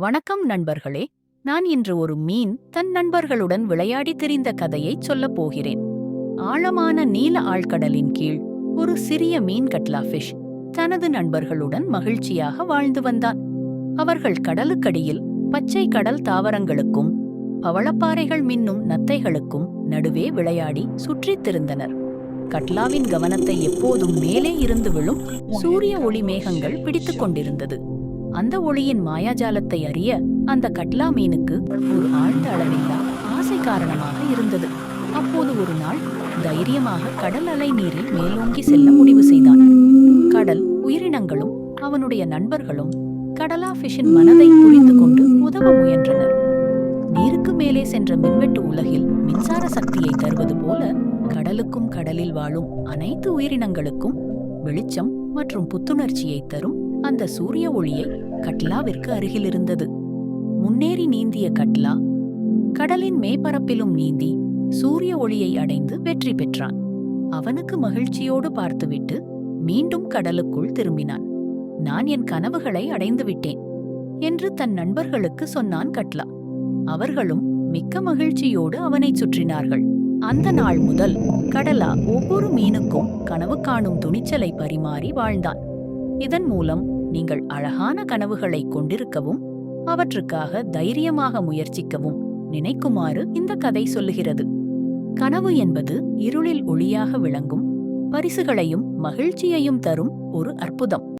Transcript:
வணக்கம் நண்பர்களே. நான் இன்று ஒரு மீன் தன் நண்பர்களுடன் விளையாடி திரிந்த கதையைச் சொல்லப் போகிறேன். ஆழமான நீல ஆழ்கடலின் கீழ் ஒரு சிறிய மீன் கட்லாஃபிஷ் தனது நண்பர்களுடன் மகிழ்ச்சியாக வாழ்ந்து வந்தான். அவர்கள் கடலுக்கடியில் பச்சை கடல் தாவரங்களுக்கும் பவளப்பாறைகள் மின்னும் நத்தைகளுக்கும் நடுவே விளையாடி சுற்றித் திரிந்தனர். கட்லாவின் கவனத்தை எப்போதும் மேலே இருந்து விழும் சூரிய ஒளி மேகங்கள் பிடித்துக் கொண்டிருந்தது. அந்த ஒளியின் மாயாஜாலத்தை அறிய அந்த கட்லா மீனுக்கு ஒரு ஆழ்ந்த அளவில்லா ஆசை காரணமாக இருந்தது. அப்போது ஒரு நாள் தைரியமாக கடல் அலை நீரில் மேலோங்கி செல்ல முடிவு செய்தான். கடல் உயிரினங்களும் அவனுடைய நண்பர்களும் கடலா ஃபிஷின் மனதை புரிந்து கொண்டு உதவ முயன்றனர். நீருக்கு மேலே சென்ற மின்வெட்டு உலகில் மின்சார சக்தியை தருவது போல கடலுக்கும் கடலில் வாழும் அனைத்து உயிரினங்களுக்கும் வெளிச்சம் மற்றும் புத்துணர்ச்சியை தரும் அந்த சூரிய ஒளியை கட்லாவிற்கு அருகில் இருந்தது. முன்னேறி நீந்திய கட்லா கடலின் மேற்பரப்பிலும் நீந்தி சூரிய ஒளியை அடைந்து வெற்றி பெற்றான். அவனுக்கு மகிழ்ச்சியோடு பார்த்துவிட்டு மீண்டும் கடலுக்குள் திரும்பினான். நான் என் கனவுகளை அடைந்து விட்டேன் என்று தன் நண்பர்களுக்கு சொன்னான் கட்லா. அவர்களும் மிக்க மகிழ்ச்சியோடு அவனை சுற்றினார்கள். அந்த நாள் முதல் கடலா ஒவ்வொரு மீனுக்கும் கனவு காணும் துணிச்சலை பரிமாறி வாழ்ந்தான். இதன் மூலம் நீங்கள் அழகான கனவுகளை கொண்டிருக்கவும் அவற்றுக்காக தைரியமாக முயற்சிக்கவும் நினைக்குமாறு இந்த கதை சொல்லுகிறது. கனவு என்பது இருளில் ஒளியாக விளங்கும் பரிசுகளையும் மகிழ்ச்சியையும் தரும் ஒரு அற்புதம்.